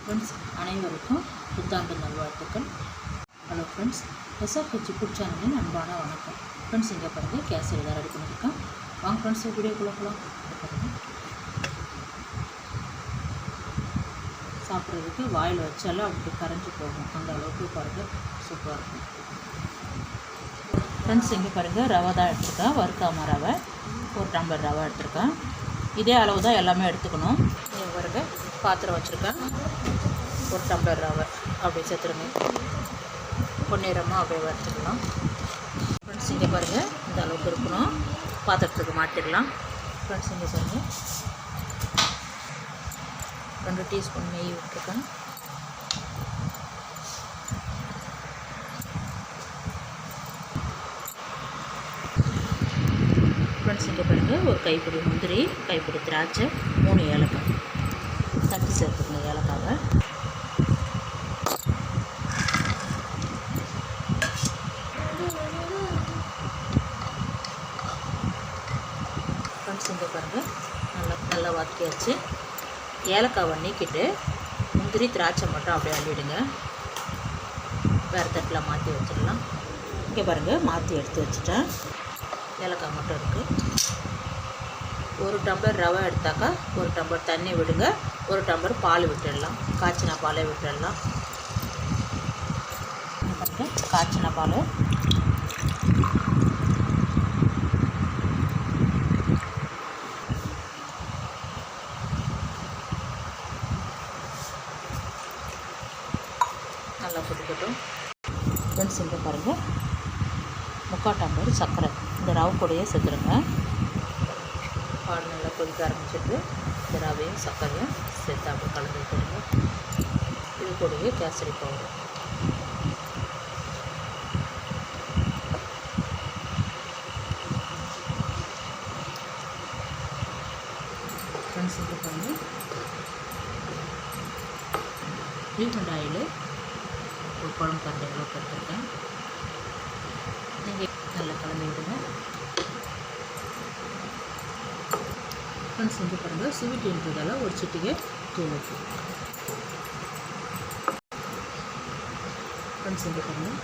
Friends, அனைவருக்கும் புத்தாண்டு நல்வாழ்த்துக்கள். ஹலோ ஃப்ரெண்ட்ஸ், எஸ்ஆர்ஹெச் ஃபுட் சேனலின் அன்பான வணக்கம். ஃப்ரெண்ட்ஸ், இங்கே பாருங்கள் கேசரி தான் ரெடி பண்ணியிருக்கேன். வாங்க ஃப்ரெண்ட்ஸ், வீடியோக்குள்ளே போகலாம். பாருங்கள், சாப்பிட்றதுக்கு வாயில் வச்சாலும் அப்படி கரைஞ்சி போகும், அந்த அளவுக்கு பாருங்கள் சூப்பராக இருக்கும். ஃப்ரெண்ட்ஸ், இங்கே பாருங்கள் ரவை தான் எடுத்துருக்கேன், வறுக்காம ரவை. ஒரு டம்ளர் ரவை எடுத்துருக்கேன். இதே அளவு தான் எல்லாமே எடுத்துக்கணும். இங்கே பாருங்கள் பாத்திரம் வச்சுருக்கேன், ஒரு டம்ளர் ரவை அப்படியே சேர்த்துருங்க. பொன்னிறமாக அப்படியே வறுத்துக்கலாம். ஃப்ரெண்ட்ஸ், இங்கே பாருங்கள் இந்த அளவுக்கு இருக்கணும். பாத்திரத்துக்கு மாற்றிடலாம். ஃப்ரெண்ட்ஸ், இங்கே பாருங்கள் 2 டீஸ்பூன் நெய் விட்டுருக்கேன். ஃப்ரெண்ட்ஸ், இங்கே பாருங்கள் ஒரு கைப்பிடி முந்திரி, கைப்பிடி திராட்சை, 3 ஏலக்காய் தட்டி சேர்த்துக்கணும். ஏலக்காவை ஃப்ரெண்ட்ஸ், இங்கே பாருங்கள் நல்லா வதக்கியாச்சு. ஏலக்காவை நீக்கிட்டு முந்திரி திராட்சை மட்டும் அப்படியே அள்ளிவிடுங்க. வேறு தட்டில் மாற்றி வச்சிடலாம். இங்கே பாருங்கள் மாற்றி எடுத்து வச்சுட்டேன். ஏலக்காய் மட்டும் இருக்குது. 1 டம்ளர் ரவை எடுத்தாக்கா 1 டம்ளர் தண்ணி விடுங்க. 1 டம்ளர் பால் விட்டுடலாம். காய்ச்சின பாலே விட்டுடலாம். காய்ச்சின பால் நல்லா கொதிக்கட்டும். ஃப்ரெண்ட்ஸ், இங்கே பாருங்கள் 3/4 டம்ளர் சர்க்கரை இந்த ரவை கூடையே சேர்த்துருங்க. பால் நல்லா கொதிக்க ஆரம்பிச்சிட்டு இந்த ரவையும் சர்க்கரையும் சேர்த்து அப்படி கலந்து விட்டுருங்க. இது கூடவே கேசரி பவுடர். ஃப்ரெண்ட்ஸ், இங்கே பாருங்கள் ரீஃபண்ட் ஆயில் ஒரு குழம்பு கரண்டி அளவுக்கு எடுத்துருக்கேன். நீங்கள் நல்லா கலந்து விடுங்க. ஃப்ரெண்ட்ஸ், இங்கே பாருங்கள் ஸ்வீட்டுன்றதால ஒரு சிட்டிகை தூள் உப்பு. ஃப்ரெண்ட்ஸ், இங்கே பாருங்கள்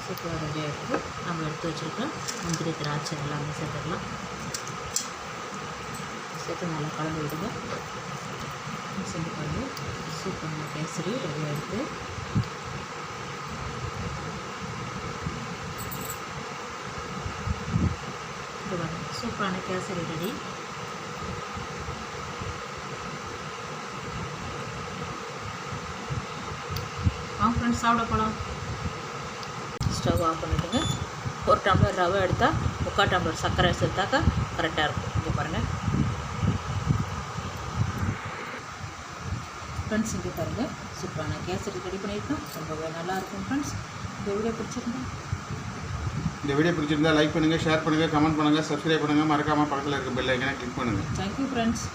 சூப்பராக ரெடியாக இருக்குது. நம்ம எடுத்து வச்சுருக்கோம் முந்திரி திராட்சை எல்லாமே சேர்த்துக்கலாம். சேர்த்து நல்லா கலந்து விடுங்க. செஞ்சு பாருங்கள் சூப்பரான கேசரி ரெடியாக இருக்குது. இது பாருங்கள் சூப்பரான கேசரி ரெடி. வாங்க ஃப்ரெண்ட்ஸ், சாப்பிட போகலாம். ஸ்டவ் ஆஃப் பண்ணிவிடுங்க. 1 டம்ளர் ரவை எடுத்தால் 3/4 டம்ளர் சர்க்கரை சேர்த்தாக்கா கரெக்டாக இருக்கும். இங்கே பாருங்கள் ஃப்ரெண்ட்ஸ், இங்கே பாருங்கள் சூப்பரான கேசரி ரெடி பண்ணியிருக்கோம். ரொம்பவே நல்லாயிருக்கும். ஃப்ரெண்ட்ஸ், இந்த வீடியோ பிடிச்சிருந்தா லைக் பண்ணுங்கள், ஷேர் பண்ணுங்கள், கமெண்ட் பண்ணுங்கள், சப்ஸ்கிரைப் பண்ணுங்கள். மறக்காமல் பக்கத்தில் இருக்க பெல் ஐக்கனை கிளிக் பண்ணுங்கள். Thank you friends.